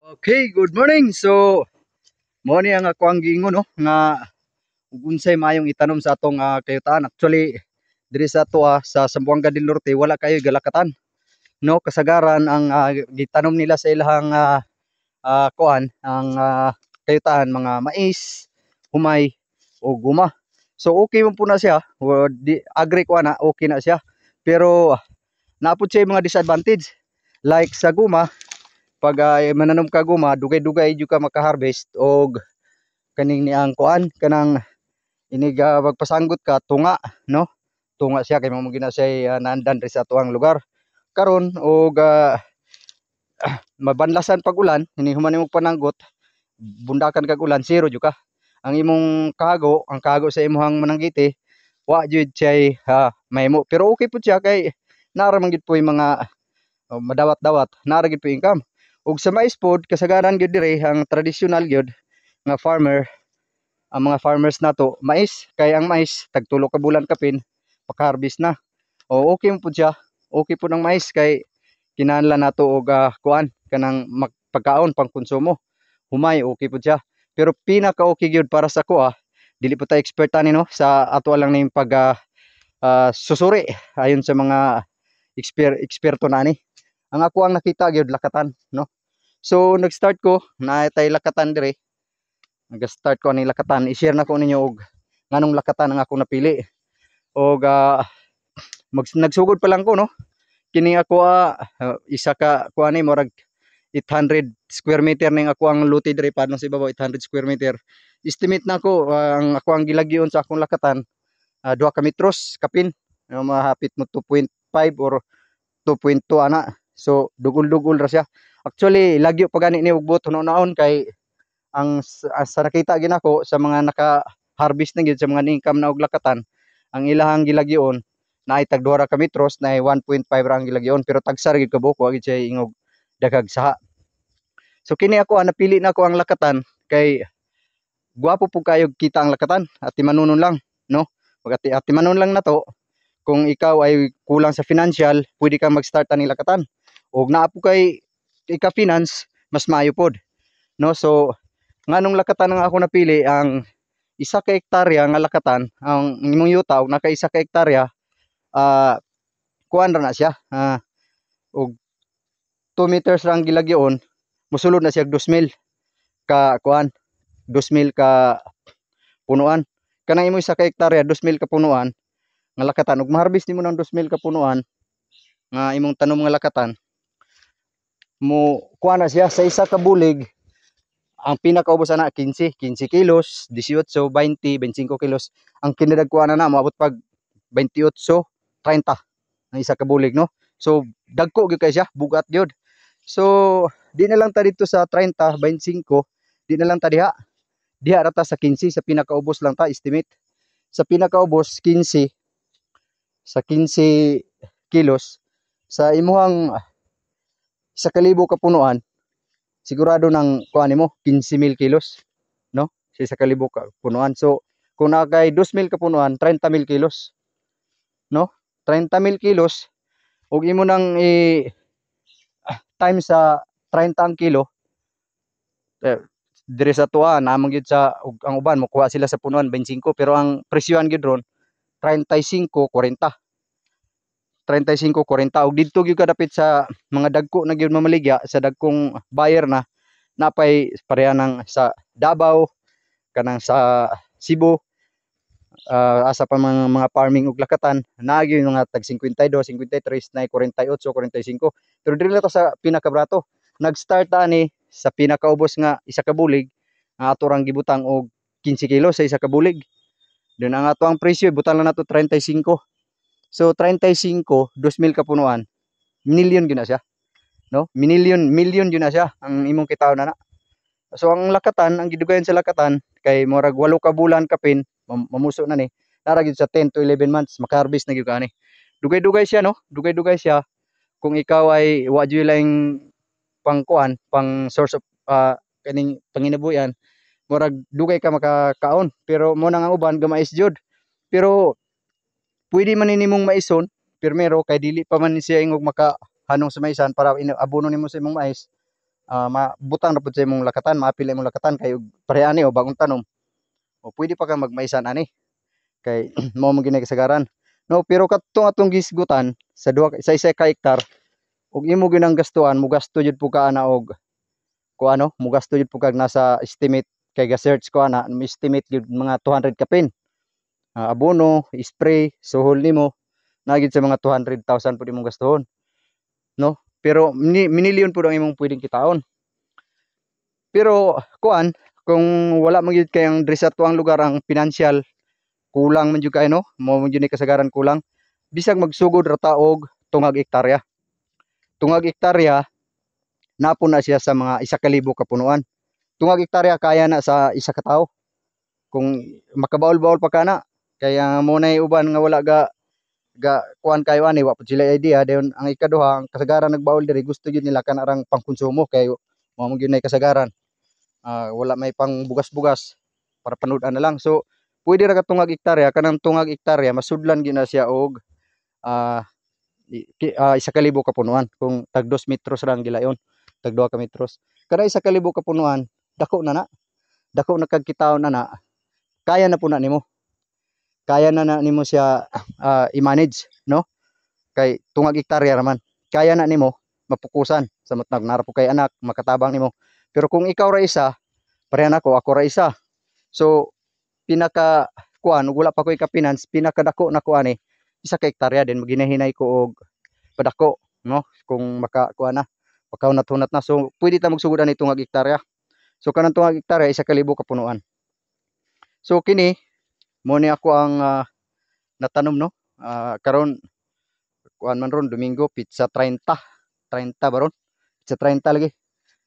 Okay, good morning. So, mo ni ang ako ang giingon no nga ug unsay maayong itanom sa atong kayutaan. Actually, diri sa ato sa Zamboanga del Norte wala kayo galakatan. No, kasagaran ang gitanom nila sa ilahang kuan ang kayutaan mga mais, humay o guma. So okay man po na siya. Agree ko na okay na siya. Pero naapod siya mga disadvantage. Like sa guma, pag mananom ka guma, dugay-dugay jud ka maka-harvest og kaning ni ang kuan kanang inig magpasanggot ka tunga, no? Tunga siya kay mao gina siya naandan ri sa tuang lugar. Karon og mabanlasan pag ulan, ini human imong pananggot, bundakan kag ulan, zero jud ka. Ang imong kago, ang kago sa imong mananggiti, wa jud siya mahimo. Pero okay pud siya kay nara man gid po yung mga madawat-dawat, nara gid po income. Ug sa mais pod kasagaran gyud dire ang traditional gyud nga farmer, ang mga farmers nato mais, kay ang mais tagtulo ka bulan kapin paka-harvest na. O okay mo pud siya, okay pud ang mais kay kinahanglan nato og kuan kanang pagkaon pang konsumo. Humay okay pud siya. Pero pinaka okay gyud para sa ko dili po ta expert ani no sa ato lang ning pag susuri ayon sa mga eksperto na ani. Ang ako ang nakita gyud lakatan no. So nag-start ko na tay lakatan dire. Nag-start ko ani lakatan, i-share na ko ninyo og nganong lakatan ang ako napili. Og nagsugod pa lang ko no. Kini ako isa ka kuan ni murag 800 square meter ning ako ang luti dire pa sa ibabaw 800 square meter. Estimate na ko ang ako ang gilagyon sa akong lakatan 2 ka metros kapin. Mahapit mo 2.5 or 2.2 ana. So dugol-dugol ra siya. Actually lagyo pa gani ni og buot naon kay ang sa nakita gid ako sa mga naka-harvest na gid sa mga income na og lakatan, ang ilahang gilagyon na ay tag 2 ka metros na ay 1.5 ra ang gilagyon pero tagsar gid kabuko gid siya ingog daghag saha. So kini ako napili na ko ang lakatan kay guwapo po kayo kita ang lakatan at timanunon lang no. Pag timanon lang nato kung ikaw ay kulang sa financial, pwede kang mag-start ani lakatan. Og naa po kay ika-finance mas maayo pod no. So nganong lakatan nga ako napili ang 1 ka hektarya nga lakatan, ang imong yuta og naka 1 ka hektarya kuan ra na siya og 2 meters ra ang gilagyon, mosulod na siya 2,000 ka kuan, 2,000 ka punuan. Kanang imong 1 ka hektarya 2,000 ka punuan nga lakatan ug ma-harvest nimo ng 2,000 ka punuan nga imong tanom nga lakatan, mo kuan na siya sa 1 ka bulig. Ang pinakaubos ana 15 kilos, 18, 20, 25 kilos. Ang kinadagkuan na moabot pag 28, 30 ang 1 ka bulig no. So dagko gyud kay siya, bugat gyud. So di na lang ta dito sa 30, 25, di na lang ta diha. Diha ra ta sa 15 sa pinakaubos lang ta estimate. Sa pinakaubos 15 sa 15 kilos sa imuhang 1,000 ka punuan, sigurado ng kuan nimo 15,000 kilos no sa 1,000 ka punuan. So kung nakay 2,000 ka punuan, 30,000 kilos no. 30,000 kilos ug imo nang time sa 30 ang kilo dire sa tuwa namang gyud sa ang uban mokuha sila sa punuan 25 pero ang presyohan gyud ron 35, 40. 35, 40 og didto gyud kadapit sa mga dagko na gyud mamaligya sa dagkong buyer na napay pareha ng sa Davao kanang sa Cebu, asa pa mga farming ug lakatan naa gyud mga tag 52, 53 na 48, 45. Pero dili to sa pinakabrato. Nag-start ani sa pinakaubos nga 1 ka bulig nga ato rang gibutang og 15 kilos sa 1 ka bulig. Then ang ato ang presyo butang lang nato 35. So 35, 2,000 ka punuan, million gyud na siya no. Million gyud na siya ang imong kitawon na. So ang lakatan, ang gidugayan sa lakatan kay murag 8 ka bulan kapin mamuso na ni. Nara gyud sa 10 to 11 months maka-harvest na gyud ani. Dugay-dugay siya no, dugay-dugay siya. Kung ikaw ay wa gyud lang pang kuan, pang source of kaning panginabuyan, murag dugay ka makakaon. Pero mo nang ang uban gamais jud. Pero pwede man nimong maison primero kay dili pa man siya ingog makahanong sa maisan para abono nimo sa imong mais. mabutang na pud sa imong lakatan, maapil imong lakatan kay pareha ani o bagong tanom. O pwede pa ka magmaisan ani kay mao man ginay kasagaran. No, pero katong atong gisgutan sa sa isa ka hektar ug imo ginang gastuan, mugasto jud po ka ana og kuano, mugasto jud po kag nasa estimate kay ga-search ko ana, estimate jud mga 200 kapin. Abono, spray, suhol nimo na gid sa mga 200,000 pud imong gastuhon. No? Pero minilyon pud ang imong pwedeng kitaon. Pero kuan, kung wala man gyud kay ang diri sa tuang lugar ang financial kulang man jud kay no, mo man jud ni kasagaran kulang. Bisag magsugod ra ta og tungag hektarya. Tungag hektarya napo na siya sa mga 1,000 ka punuan. Tungag hektarya kaya na sa isa ka tawo. Kung makabaol-baol pa kana, kaya mo nay uban nga wala ga kuan kayo ani wa pud sila idea dayon ang ikaduha ang kasagaran nagbaol diri gusto gyud nila kanarang pangkonsumo kay mo gyud nay kasagaran. Wala may pang bugas-bugas para panudan na lang. So pwede ra ka tungag hektarya, kanang tungag hektarya masudlan gyud na siya og 1,000 ka punuan kung tag 2 metros lang gilayon, tag 2 ka metros. Kada 1,000 ka punuan, dako na dako na kag kitaon na kaya na po na nimo. Kaya na nimo siya i-manage, no? Kay tungag hektarya raman. Kaya na nimo mapukusan sa matnag nara po kay anak makatabang nimo. Pero kung ikaw ra isa, pareha nako, ako ra isa. So pinaka kuan wala pa ko ka-finance, pinaka dako na ko ani 1 ka hektarya din maginahinay ko og padako, no? Kung maka kuan na, makaunat-hunat na. So pwede ta magsugod ani tungag hektarya. So kanang tungag hektarya 1,000 ka punuan. So kini mo ni ako ang natanom, no? Karon kuan man ron Domingo pizza 30 baron. Pizza 30 lagi.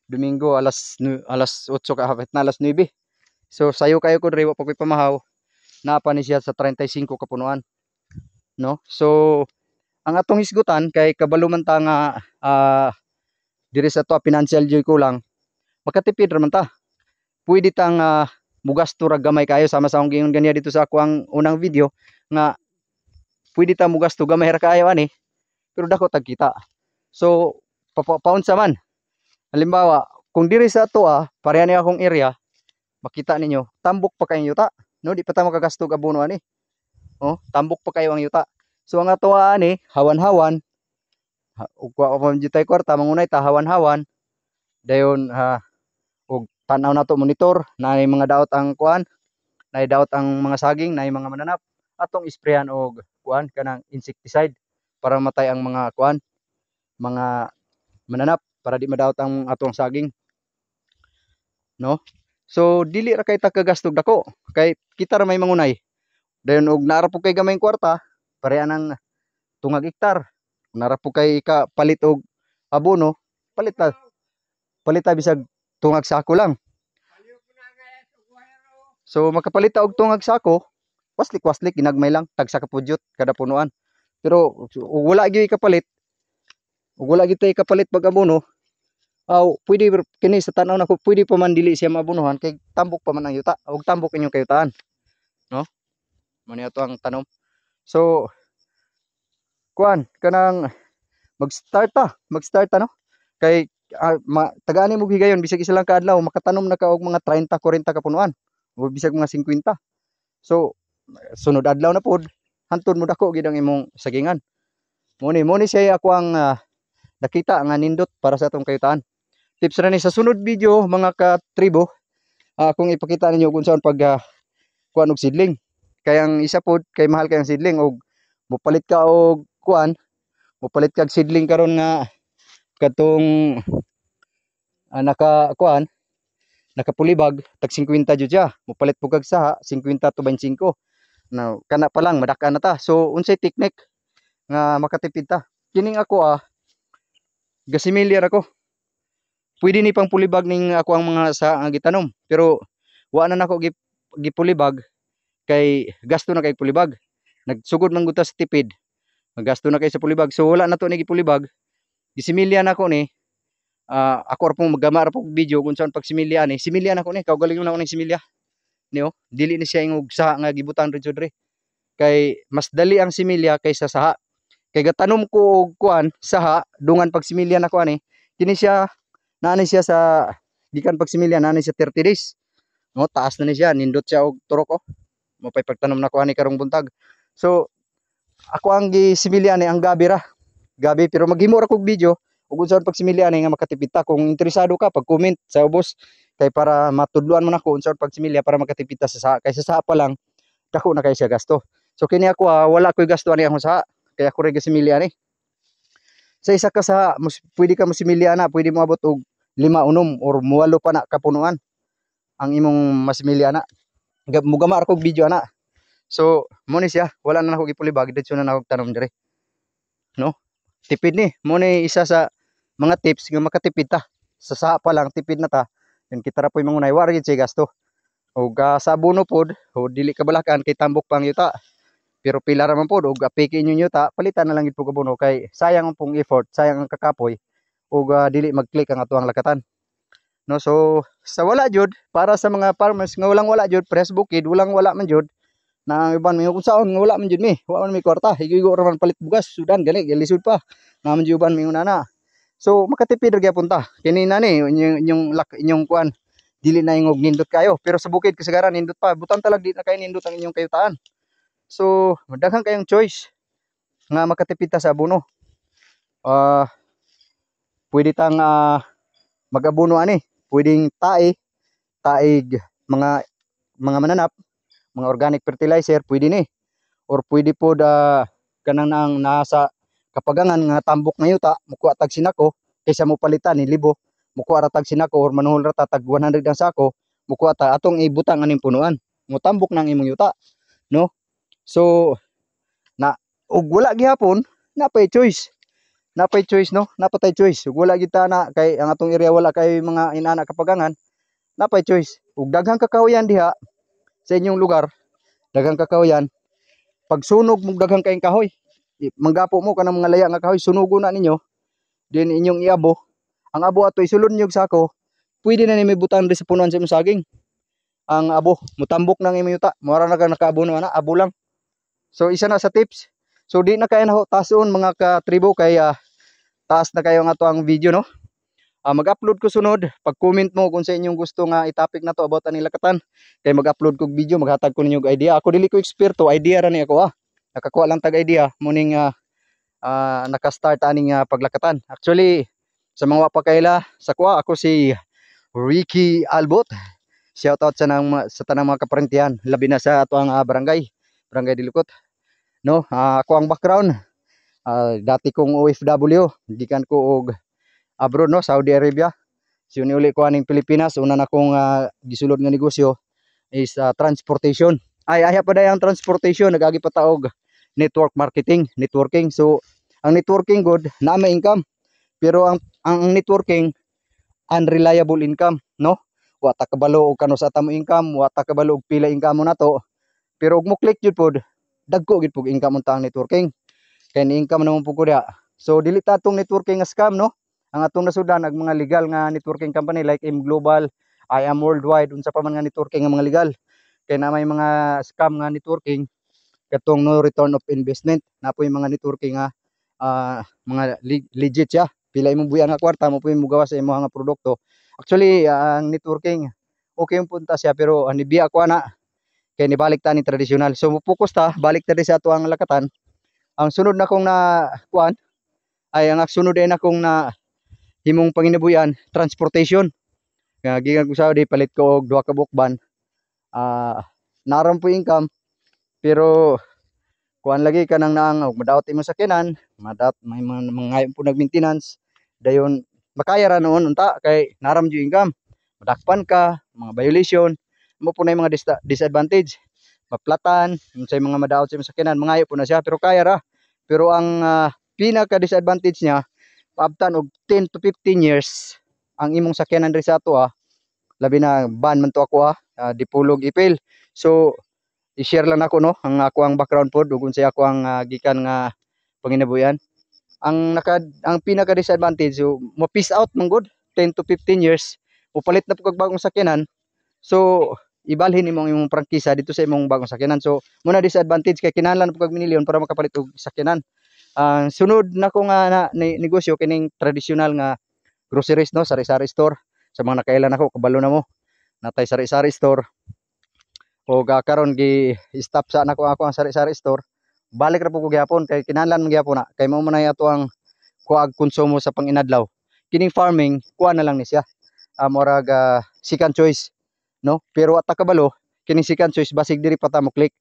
Domingo alas 8 ka hapit na alas 9. So sayo kayo ko diri wa pa koy pamahaw. Napa ni siya sa 35 ka punuan. No? So ang atong hisgutan kay kabalo man ta nga diri sa to financial joy ko lang makatipid ra man ta. Pwede tang mugasto ra gamay kayo sama sa akong giingon ganiya dito sa ako ang unang video nga pwede ta mugasto gamay ra kayo ani pero dako tag kita. So paunsa man. Halimbawa, kung diri sa ato pareha ni akong area, makita ninyo, tambok pa kayo yuta, no? Di pa ta makagasto og abono ani. Oh, tambok pa kayo ang yuta. So ang ato ani, hawan-hawan, ug wa pa man tay kwarta mangunay ta hawan-hawan. Dayon og tanaw na to monitor na mga daot ang kuan, na daot ang mga saging, na mga mananap, atong isprayan og kuan kanang insecticide para matay ang mga kuan, mga mananap para di madaot ang atong saging, no? So dili ra kay ta kagastog dako kay kita ra may mangunay. Dayon og naara po kay gamay kwarta, pareha nang tungag hektar. Naara po kay ka palit og abono, palit ta bisag tungag sako lang. So makapalit ta og tungag sako, waslik ginagmay lang tag sa kapudyot kada punuan. Pero wala gyud kapalit, wala gyud tay kapalit pag abono, pwede kini sa tanaw nako pwede pa man dili siya maabonohan kay tambok pa man ang yuta, og tambok inyong kayutaan, no? Mani ato ang tanom. So kuan kanang mag-start ta, no? Kay tagaan mo higayon bisag isa lang ka adlaw makatanom na ka og mga 30 40 ka punuan o bisag mga 50. So sunod adlaw na pod hantod mo dako gid ang imong sagingan. Muni siya ako ang nakita nga nindot para sa atong kayutaan. Tips ra ni sa sunod video mga ka-tribo, kung ipakita ninyo kung saan pag kuan og seedling. Kay ang isa pod kay mahal kay ang seedling og mopalit ka og kuan, mopalit kag seedling karon nga katong nakapulibag tag 50 jud siya. Mopalit po kag saha 50 to 25. Now kana pa lang madaka na ta. So unsay technique nga makatipid ta? Kining ako gasimilyar ako. Pwede ni pang pulibag ning ako ang mga sa nga gitanom, pero wa na nako gipulibag kay gasto na kay pulibag. Nagsugod man gud ta sa tipid. Magasto na kay sa pulibag. So wala na to ni gipulibag. Gisimilya na ko ni ako ra pong magama ra pong video kung saan pagsimilya ni. Similya na ko ni, kaugaling na ko ning similya. Niyo, dili ni siya ingog saha nga gibutang diri. Kay mas dali ang similya kaysa saha. Kay gatanom ko og kuan saha dungan pag similya na ko ani, kini siya Naani siya sa gikan pagsimilya naani siya 30 days. No, taas na ni siya, nindot siya og turok oh. Mapay pagtanom na ko ani karong buntag. So ako ang gisimilya ni ang gabi ra. Gabi pero maghimo ra kog video ug unsa pagsimilya ni nga makatipid ta. Kung interesado ka pag-comment sa ubos kay para matudluan mo nako unsa pagsimilya para makatipid ta sa kaysa sa pa lang dako na kay siya gasto. So kini ako wala koy gasto ani akong sa kay ako ra gisimilya ni. Sa isa ka sa pwede ka mo similya na, pwede mo abot og 5 unom or muwalo pa na kapunuan ang imong masimilya na. Mugama ra kog video ana. So mo ni siya, wala na ako gipulibag dito na ako tanom dire. No? Tipid ni, mo ni isa sa mga tips nga makatipid ta. Sa pa lang tipid na ta. Then kita ra poy mangunay wa ra gid siya gasto. Og sa abono pod, o dili kabalakan kay tambok pang yuta. Pero pila ra man pod og apiki inyo yuta, palitan na lang gid po abono kay sayang pong effort, sayang ang kakapoy og dili mag-click ang atuang lakatan. No, so sa wala jud para sa mga farmers nga walang wala jud press bukid, walang wala man jud na iban mi kung saon nga wala man jud mi, wa man mi kwarta, higigo ra man palit bugas, sudan gani gilisod pa. Na man jud uban mi unana. So makatipid ra gyapon ta. Kini na ni inyong kuan dili na ingog nindot kayo, pero sa bukid kasagaran nindot pa, butang talag di na kay nindot ang inyong kayutaan. So daghang kayong choice nga makatipid ta sa abono. Pwede tang mag-abono ani, pwedeng taig mga mananap, mga organic fertilizer pwede ni, or pwede po kanang nang nasa kapagangan nga tambok na yuta mukuha tag sinako kaysa mo palitan ni libo, mukuha ra tag sinako or manuhol ra tag 100 ang sako, mukuha ta atong ibutang aning punuan mo tambok nang imong yuta, no? So na ug wala gihapon napay choice, no, napatay choice ug wala gid ta na kay ang atong area wala kay mga inana kapagangan, napay choice ug daghang kakahuyan diha sa inyong lugar, daghang kakahuyan pag sunog mo daghang kayong kahoy, manggapo mo kanang mga laya nga kahoy, sunugo na ninyo din inyong iabo, ang abo ato isulod niyo sako, pwede na ni may butang sa punuan sa imong saging, ang abo mutambok nang imong yuta, mura na ka nakaabono ana, abo lang. So isa na sa tips. So di na kaya na tason mga katribo kay taas na kayo nga to ang video, no? Mag-upload ko sunod, pag-comment mo kung sa inyong gusto nga i-topic na to about ani lakatan, kay mag-upload ko video, maghatag ko ninyo idea. Ako dili ko eksperto, idea ra ni ako nakakuha lang tag idea muning naka-start aning paglakatan. Actually sa mga wa pa kaila sa kuha, ako si Ricky Albot. Shout out sa tanang mga kaparentihan, labi na sa ato ang barangay Dilukot, no? Ako ang background, dati kong OFW, gikan ko og abroad, no, Saudi Arabia. So uli ko aning Pilipinas, una na kong gisulod nga negosyo is transportation. Ay pa dayang transportation, nagagi pa taog network marketing, networking. So ang networking good na may income, pero ang networking unreliable income, no? Wa ta kabalo og kano sa tamo income, wa ta kabalo og pila income mo nato. Pero ug mo click jud pod, dagko gid pug income unta ang networking. Kay ni income naman pug ko dia. So dili ta tong networking nga scam, no? Ang atong nasudan ag mga legal nga networking company like M Global, I Am Worldwide, unsa pa man nga networking nga mga legal. Kay na may mga scam nga networking katong no return of investment, na po yung mga networking nga mga legit siya. Pila imong buya nga kwarta mo po yung mugawa sa imong nga produkto. Actually ang networking okay yung punta siya, pero nibiya ko na kay nibalik ta ni tradisyonal. So focus ta balik ta sa ato ang lakatan. Ang sunod na kong na kuan ay ang sunod ay na kong na himong panginabuyan transportation. Gikan ko Saudi, palit ko og 2 ka bukban. Naram po income, pero kuan lagi kanang naang madawat imo sakyanan, may mga po nag-maintenance dayon makaya ra noon unta kay naram jud income. Madakpan ka, mga violation mo po na yung mga disadvantage, maplatan, unsay mga madawat sa sakyanan, mangayo po na siya, pero kaya ra. Pero ang pinaka disadvantage niya, paabtan og 10 to 15 years ang imong sakyanan diri sa ato labi na ban man to ako dipulog ipil. So i-share lang ako, no, ang ako ang background pod ug unsay ako ang gikan nga panginabuyan. Ang pinaka disadvantage, so mo peace out man gud 10 to 15 years, upalit na pug bagong sakyanan. So ibalhin imong prangkisa dito sa imong bagong sakyanan. So muna disadvantage kay kinahanglan pug minilyon para makapalit og sakyanan. Sunod na ko nga na negosyo kining traditional nga groceries no, sari-sari store. Sa mga nakailan ako kabalo na mo natay sari-sari store. O karon gi stop sa nako ako ang sari-sari store. Balik ra po ko gyapon kay kinahanglan man gyapon na kay mao man ato ang kuag konsumo sa panginadlaw. Kining farming kuha na lang ni siya. Murag second choice no, pero at kabalo kining second choice basig diri pa ta mo click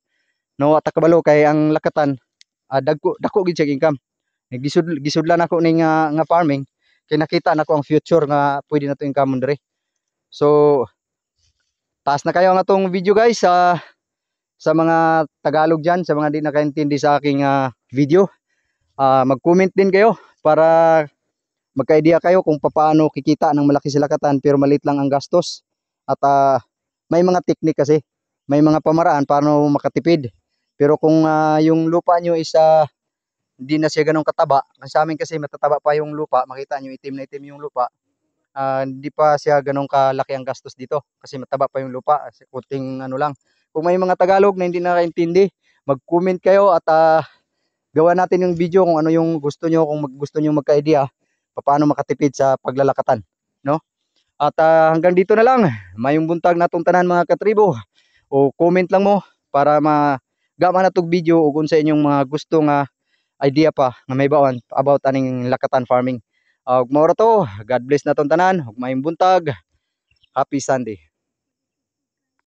no, at kabalo kay ang lakatan dako gid siya income. Gisudlan ako ning nga farming kay nakita nako ang future nga pwede na to income diri. So taas na kayo ang atong video guys sa mga Tagalog dyan, sa mga di nakaintindi sa aking video. Mag-comment din kayo para magka-idea kayo kung paano kikita ng malaki sa lakatan pero maliit lang ang gastos. At may mga teknik kasi, may mga pamaraan paano makatipid. Pero kung yung lupa nyo is hindi na siya ganun kataba, sa amin kasi matataba pa yung lupa, makita nyo itim na itim yung lupa, hindi pa siya ganun kalaki ang gastos dito kasi mataba pa yung lupa, kunting ano lang. Kung may mga Tagalog na hindi nakaintindi, mag-comment kayo at gawa natin yung video kung ano yung gusto nyo, kung gusto nyo magka-idea paano makatipid sa paglalakatan, no? At hanggang dito na lang, mayong buntag natong tanan mga katribo, o comment lang mo para magama na tong video o kung sa inyong mga gustong idea pa nga may bawan about aning lakatan farming. Ug maura to, God bless natong tanan, ug mayong buntag, happy Sunday.